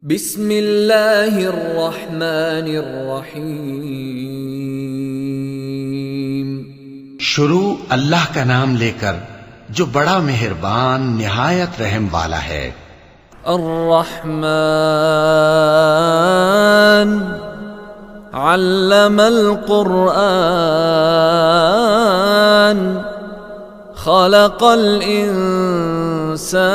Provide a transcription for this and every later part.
बिस्मिल्लाहिर्रहमानिर्रहीम। शुरू अल्लाह का नाम लेकर जो बड़ा मेहरबान निहायत रहम वाला है। अर्रहमान अल्लमल कुरआन खलक़ल इंसान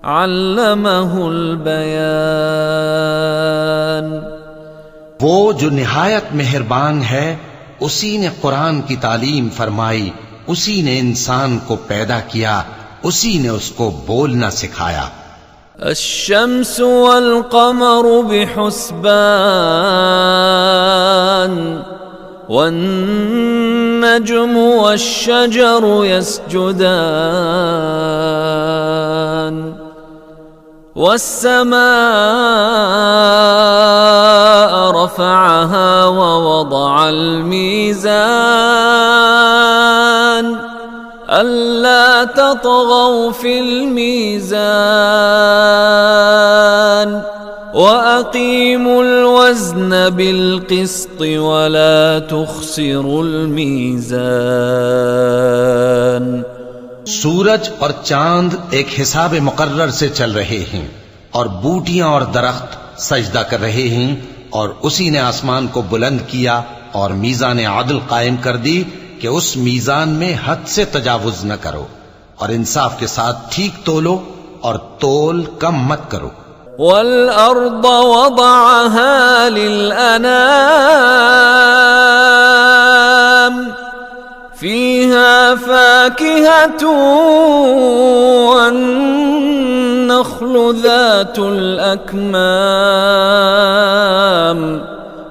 अल्लमहुल बयान। वो जो निहायत मेहरबान है, उसी ने कुरान की तालीम फरमाई, उसी ने इंसान को पैदा किया, उसी ने उसको बोलना सिखाया। अश्शम्सु वल क़मरु बिहुस्बान वन्नज्मु वश्शजरु यस्जुदान वस्समाअ रफ़अहा ववदअल मीज़ान अल्ला ततगौ फिल मीज़ान वअक़ीमुल वज़्न बिल क़िस्त वला तुख़सिरुल मीज़ान। सूरज और चांद एक हिसाब मुकर्रर से चल रहे हैं और बूटियां और दरख्त सजदा कर रहे हैं, और उसी ने आसमान को बुलंद किया और मीज़ान आदल कायम कर दी कि उस मीज़ान में हद से तजावुज न करो, और इंसाफ के साथ ठीक तोलो और तोल कम मत करो। वल अर्द वदअहा लिल अनाम फीहा फाकिहतुन वन्नख्लु ज़ातुल अकमाम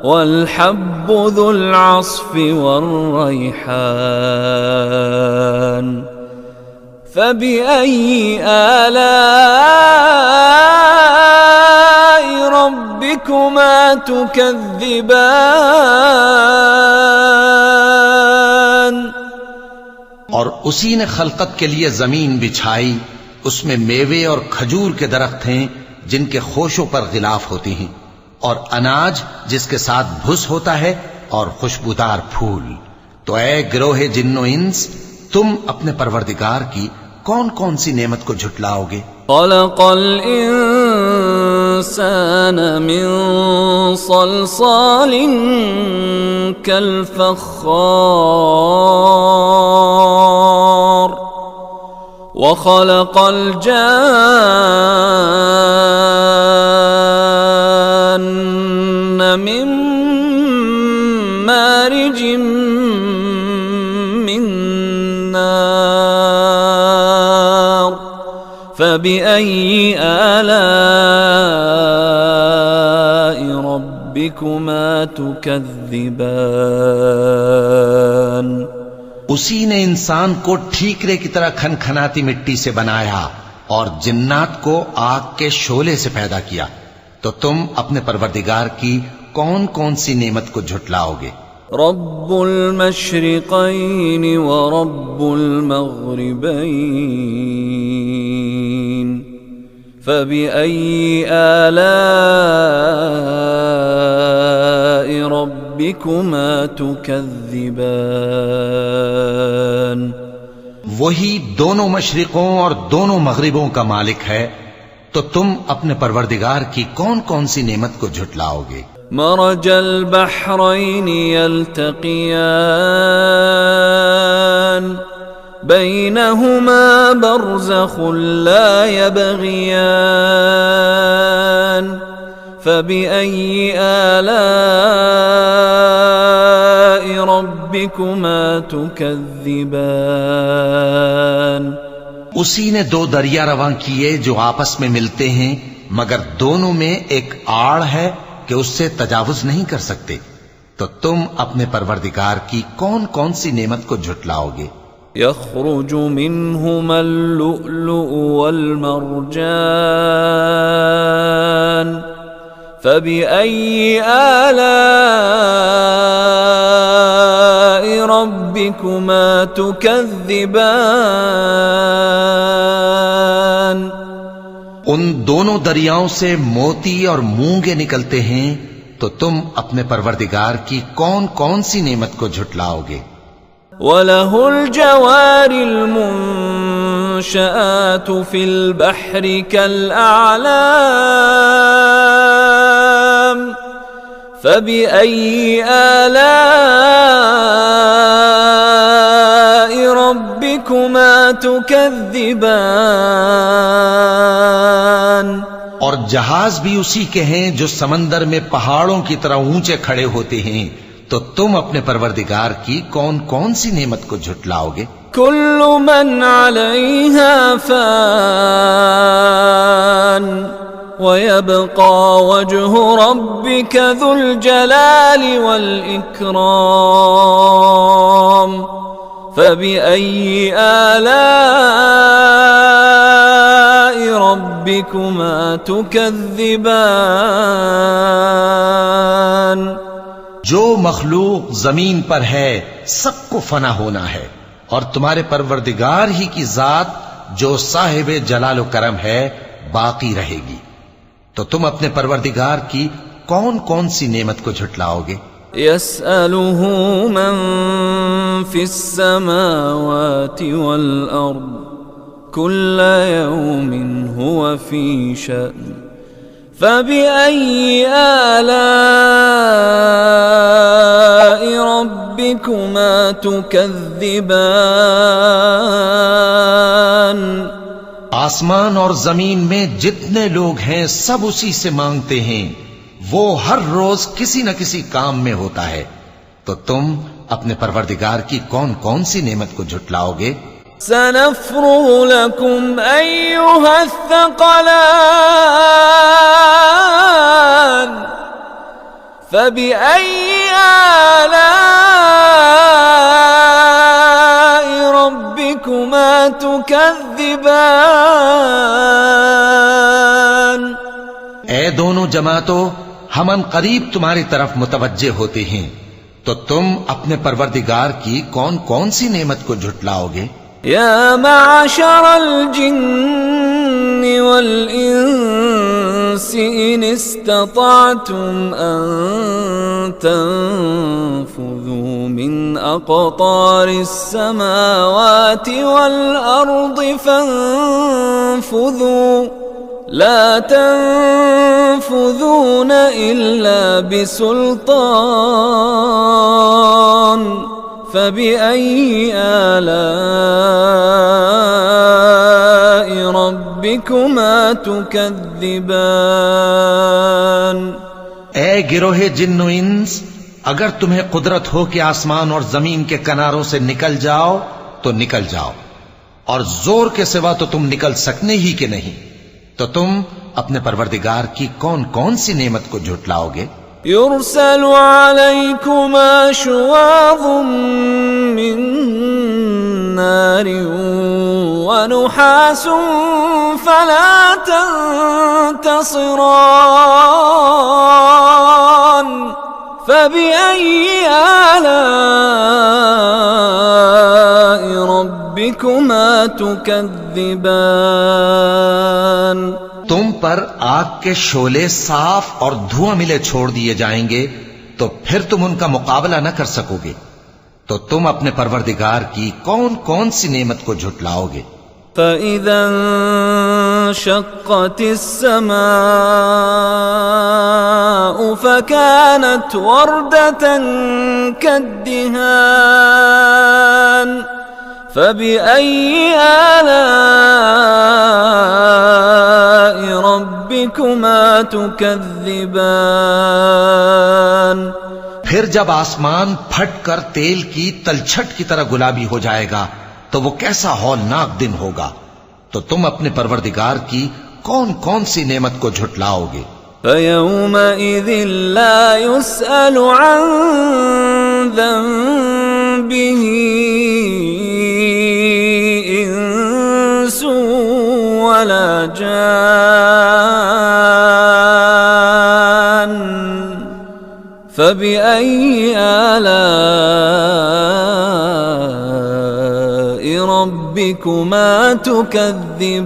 वल्हब्बु ज़ुल अस्फ़ि वर्रैहान फ़बिअय्यि आलाइ रब्बिकुमा तुकज़्ज़िबान। और उसी ने खलकत के लिए जमीन बिछाई, उसमें मेवे और खजूर के दरख्त हैं जिनके खोशों पर गिलाफ होती हैं, और अनाज जिसके साथ भुस होता है, और खुशबूदार फूल। तो ऐ गिरोहे जिन्नो इंस, तुम अपने परवरदिगार की कौन कौन सी नेमत को झुटलाओगे। खलक़ल इंसान मिन सलसालिन कल फ़ख़्ख़ार व खलक़ल जान्न मिन मारिजिम मिन नार फ़बिअय्यि आलाइ रब्बिकुमा तुकज़्ज़िबान। उसी ने इंसान को ठीकरे की तरह खनखनाती मिट्टी से बनाया और जिन्नात को आग के शोले से पैदा किया, तो तुम अपने परवरदिगार की कौन कौन सी नेमत को झुटलाओगे। रब्बुल मशरिक़ैन व रब्बुल मग़रिबैन फ़बिअय्यि आलाइ रब्बिकुमा तुकज़्ज़िबान। वही दोनों मशरिकों और दोनों मगरिबों का मालिक है, तो तुम अपने परवरदिगार की कौन कौन सी नेमत को झुटलाओगे। मरजल बहरैन यल्तक़ियान बैनहुमा बरज़ख़ुन ला यबग़ियान फ़बिअय्यि आलाइ रब्बिकुमा तुकज़्ज़िबान। उसी ने दो दरिया रवां किए जो आपस में मिलते हैं, मगर दोनों में एक आड़ है कि उससे तजावुज नहीं कर सकते, तो तुम अपने परवरदिगार की कौन कौन सी नेमत को झुटलाओगे। यख़्रुजु मिन्हुमल लुअ्लुअु वल मरजान फ़बिअय्यि आलाइ रब्बिकुमा तुकज़्ज़िबान। उन दोनों दरियाओं से मोती और मूंगे निकलते हैं, तो तुम अपने परवरदिगार की कौन कौन सी नेमत को झुटलाओगे। वलहुल जवारिल मुंशआतु फिल बहरि कल अअलाम फबिअय्यि आलाइ रब्बिकुमा तुकज़्ज़िबान। और जहाज भी उसी के हैं जो समंदर में पहाड़ों की तरह ऊंचे खड़े होते हैं, तो तुम अपने परवरदिगार की कौन कौन सी नेमत को झुटलाओगे। कुल्लु मन अलैहा फान वयब्का वजहु रब्बिका ज़ुल जलाली वल इकराम फबिअय्यि आलाइ रब्बिकुमा तुकज़्ज़िबान। जो मखलूक जमीन पर है सबको फना होना है, और तुम्हारे परवरदिगार ही की जात जो साहिबे जलालो करम है बाकी रहेगी। तो तुम अपने परवरदिगार की कौन कौन सी नेमत को झुटलाओगे। यसअलुहु मन फिस समावाति वल अर्द कुल्ल यौमिन हुवा फी शअन फबिअय्यि आलाइ रब्बिकुमा तुकज़्ज़िबान। आसमान और जमीन में जितने लोग हैं सब उसी से मांगते हैं, वो हर रोज किसी न किसी काम में होता है। तो तुम अपने परवरदिगार की कौन कौन सी नेमत को झुटलाओगे। सनफ्रुगु लकुम अय्युहस्सक़लान फबिअय्यि आलाइ रब्बिकुमा तुकज़्ज़िबान। ए दोनों जमातों, हम करीब तुम्हारी तरफ मुतवज्जे होते हैं, तो तुम अपने परवरदिगार की कौन कौन सी नेमत को झुटलाओगे। या माशरल जिन्नि वल इंसि इन इस्तताअतुम अन तंफुज़ू मिन अक़तारिस समावाति वल अर्दि फंफुज़ू ला तंफुज़ून इल्ला बिसुल्तान फबिअय्यि आलाइ रब्बिकुमा तुकज़्ज़िबान। ए गिरोहे जिन्नो इंस, अगर तुम्हें कुदरत हो कि आसमान और जमीन के किनारों से निकल जाओ तो निकल जाओ, और जोर के सिवा तो तुम निकल सकने ही के नहीं। तो तुम अपने परवरदिगार की कौन कौन सी नेमत को झुटलाओगे। युरसलु अलैकुमा शुवाज़ुम मिन नारिन व नुहासुन फला तंतसिरान फबिअय्यि आलाइ रब्बिकुमा तुकज़्ज़िबान। तुम पर आग के शोले साफ और धुआं मिले छोड़ दिए जाएंगे, तो फिर तुम उनका मुकाबला न कर सकोगे। तो तुम अपने परवरदिगार की कौन कौन सी नेमत को झुटलाओगे। फ़इज़ा इंशक़्क़तिस समाउ फ़कानत वर्दतन कद्दिहान फ़बिअय्यि आलाइ रब्बिकुमा तुकज़्ज़िबान। फिर जब आसमान फटकर तेल की तलछट की तरह गुलाबी हो जाएगा, तो वो कैसा हौलनाक दिन होगा। तो तुम अपने परवरदिगार की कौन कौन सी नेमत को झुटलाओगे। फ़यौमइज़िन ला युस्अलु अन ज़ंबिही इंसुन वला जान फ़बिअय्यि आलाइ ربكما تكذبان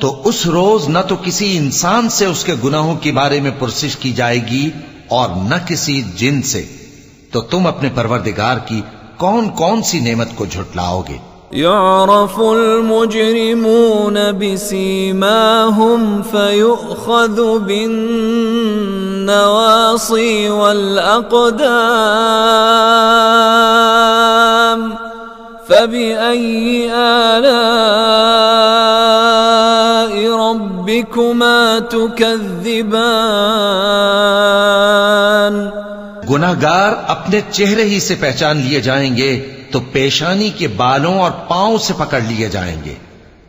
तो उस रोज न तो किसी इंसान से उसके गुनाहों के बारे में पुरसिश की जाएगी और न किसी जिन से। तो तुम अपने परवरदिगार की कौन कौन सी नेमत को झुटलाओगे। يعرف المجرمون بسيماهم فيؤخذ بالنواصي والأقدام فبأي آلاء ربكما تكذبان। गुनाहगार अपने चेहरे ही से पहचान लिए जाएंगे तो पेशानी के बालों और पांव से पकड़ लिए जाएंगे।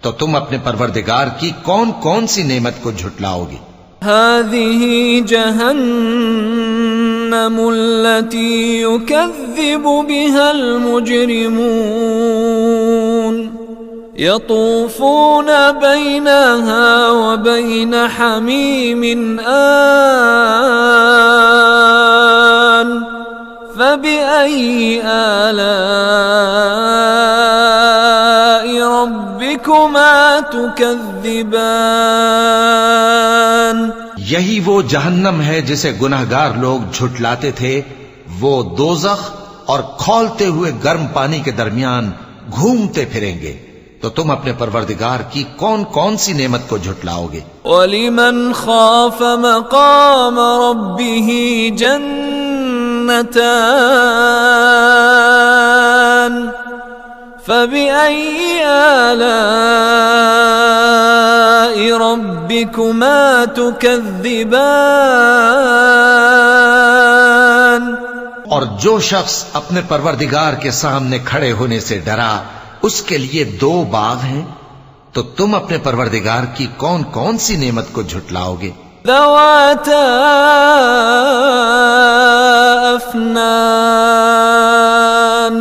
तो तुम अपने परवरदिगार की कौन कौन सी नेमत को झुटलाओगे। हाज़िही जहन्नम अल्लती युकज़्ज़िबु बिहल मुजरिमून यतूफून बैनहा व बैन हमीमिन आन फबिअय्यि आलाइ रब्बिकुमा तुकज़्ज़िबान। यही वो जहन्नम है जिसे गुनाहगार लोग झुटलाते थे। वो दोज़ख और खौलते हुए गर्म पानी के दरमियान घूमते फिरेंगे। तो तुम अपने परवरदिगार की कौन कौन सी नेमत को झुटलाओगे। वलिमन खाफ मकाम रब्बिही जन्नतान फबिअय्यि आलाइ रब्बिकुमा तुकज़्ज़िबान। और जो शख्स अपने परवरदिगार के सामने खड़े होने से डरा उसके लिए दो बाग हैं। तो तुम अपने परवरदिगार की कौन कौन सी नेमत को झुटलाओगे। ذواتا أفنان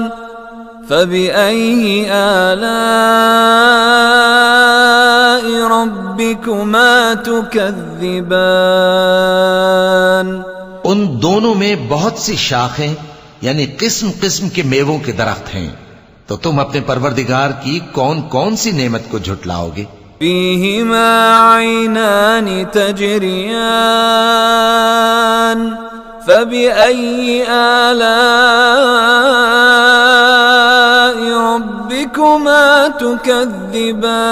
فبأي آلاء ربكما تكذبان। उन दोनों में बहुत सी शाखें यानी किस्म किस्म के मेवों के दरख्त हैं। तो तुम अपने परवरदिगार की कौन कौन सी नेमत को झुटलाओगे। فيهما عينان تجريان فبأي آلاء ربكما تكذبان।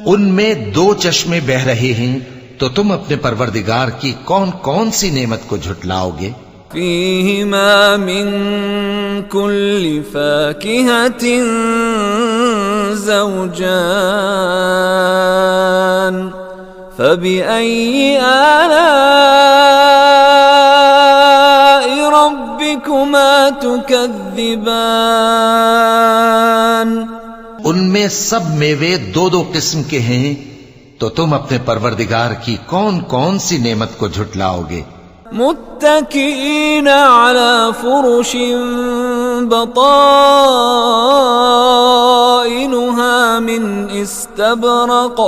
उनमें दो चश्मे बह रहे हैं। तो तुम अपने परवरदिगार की कौन कौन सी नेमत को झुटलाओगे। فيهما من كل فاكهة زوجان فبأي آلاء ربكما تكذبان। उनमें सब मेवे दो दो किस्म के हैं। तो तुम अपने परवरदिगार की कौन कौन सी नेमत को झुटलाओगे। मुत्तकीन अला फुरुशिन बताइनुहा मिन इस्तबरक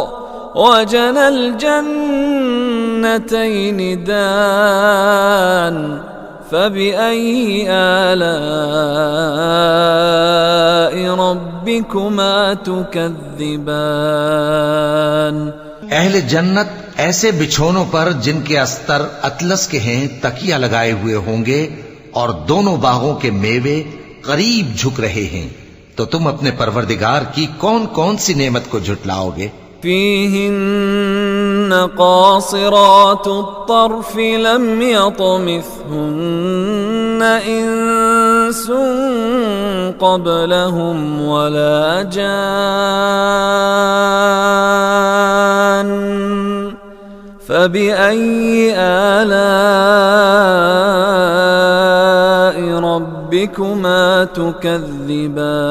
वजनल जन्नतैन दान फबिअय्यि आलाइ रब्बिकुमा तुकज़्ज़िबान। अहले जन्नत ऐसे बिछोनों पर जिनके अस्तर अतलस के हैं तकिया लगाए हुए होंगे और दोनों बागों के मेवे करीब झुक रहे हैं। तो तुम अपने परवरदिगार की कौन कौन सी नेमत को झुटलाओगे। فيهن قاصرات الطرف لم يطمثهن إنس قبلهم ولا جان فبأي آلاء ربكما تكذبان।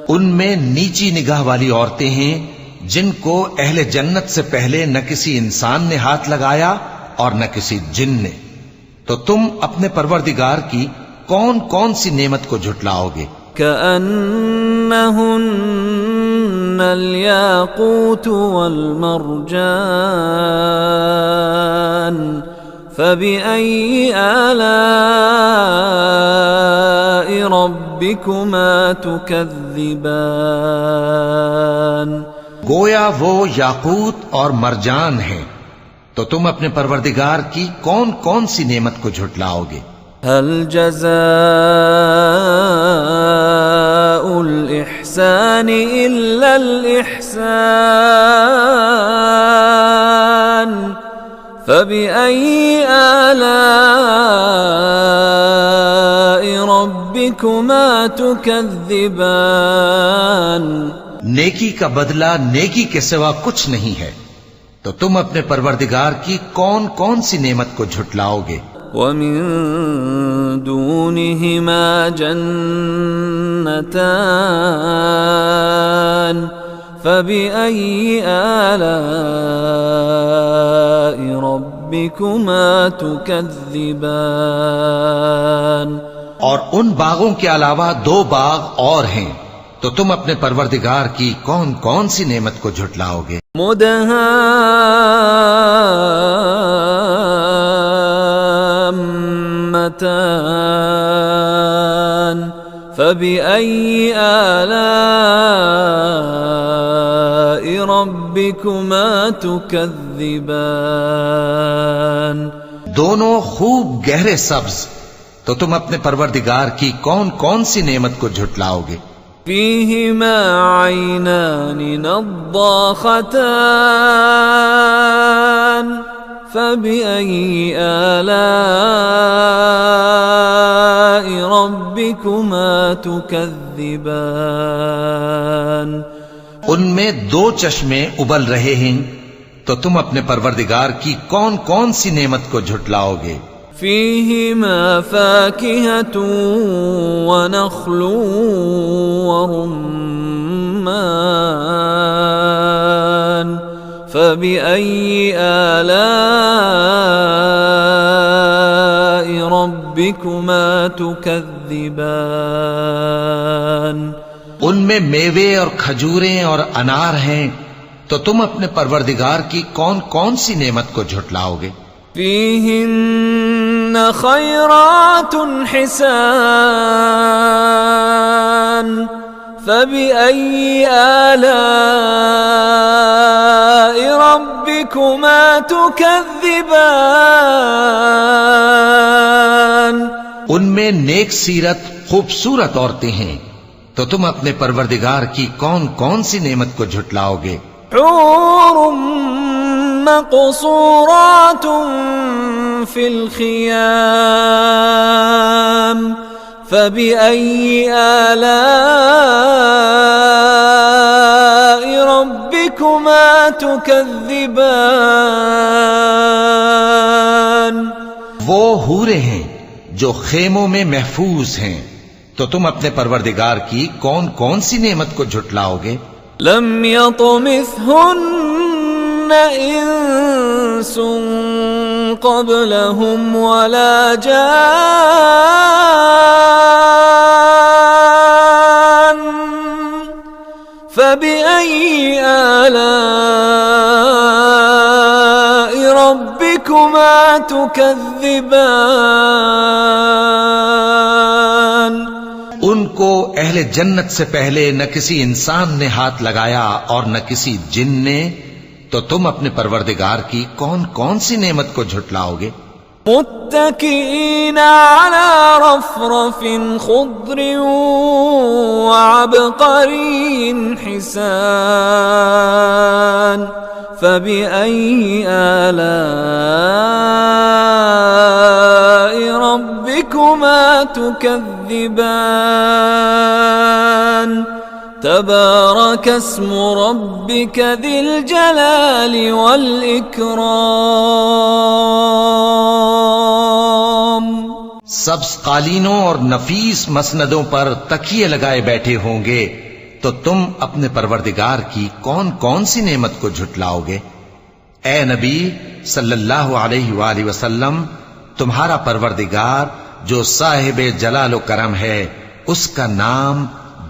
उनमें नीची निगाह वाली औरतें हैं जिनको अहले जन्नत से पहले न किसी इंसान ने हाथ लगाया और न किसी जिन ने। तो तुम अपने परवरदिगार की कौन कौन सी नेमत को झुटलाओगे। कअन्नहुन्नल याकूत वल मरजान فبأي آلاء ربكما تكذبان गोया वो याकूत और मरजान हैं, तो तुम अपने परवरदिगार की कौन कौन सी नेमत को झुटलाओगे। هل جزاء الإحسان إلا الإحسان فبأي آلاء ربكما تكذبان नेकी का बदला नेकी के सिवा कुछ नहीं है, तो तुम अपने परवरदिगार की कौन कौन सी नेमत को झुटलाओगे। ومن دونهما جنتان فبأي آلاء ربكما تكذبان और उन बागों के अलावा दो बाग और हैं, तो तुम अपने परवरदिगार की कौन कौन सी नेमत को झुटलाओगे। मुदहाम्मतान फबिअय्यि आलाइ रब्बिकुमा तुकज़्ज़िबान दोनों खूब गहरे सब्ज, तो तुम अपने परवरदिगार की कौन कौन सी नेमत को झुटलाओगे। فيهما عينان نضاختان فبأي آلاء ربكما تكذبان उनमें दो चश्मे उबल रहे हैं, तो तुम अपने परवरदिगार की कौन कौन सी नेमत को झुटलाओगे। فيهما فاكهة ونخل ورمان فبأي آلاء ربكما تكذبان उनमें मेवे और खजूरें और अनार हैं, तो तुम अपने परवरदिगार की कौन कौन सी नेमत को झुटलाओगे। فيهن خيرات حسان فبأي آلاء ربكما تكذبان उनमें नेक सीरत खूबसूरत औरतें हैं, तो तुम अपने परवरदिगार की कौन कौन सी नेमत को झुटलाओगे। حور مقصورات في الخيام فبأي آلاء ربكما تكذبان वो हूरे हैं जो खेमों में महफूज हैं, तो तुम अपने परवरदिगार की कौन कौन सी नेमत को झुटलाओगे। لم يطمثهن إنس قبلهم ولا جان فبأي آلاء ربكما تكذبان उनको अहले जन्नत से पहले न किसी इंसान ने हाथ लगाया और न किसी जिन ने, तो तुम अपने परवरदिगार की कौन कौन सी नेमत को झुटलाओगे। मुत्तकीन अला रफ़रफ़िन खुद्रिन व अबक़रीन हिसान फबिअय्यि आलाइ रब्बिकुमा तुकज़्ज़िबान तबारक अस्मु रब्बिक ज़िल जलालि वल इकराम। सब्ज कालीनों और नफीस मसनदों पर तकिए लगाए बैठे होंगे, तो तुम अपने परवरदिगार की कौन कौन सी नेमत को झुटलाओगे। ए नबी सल्लल्लाहु अलैहि वसल्लम, तुम्हारा परवरदिगार जो साहिब जलाल व करम है, उसका नाम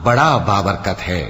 बड़ा बाबरकत है।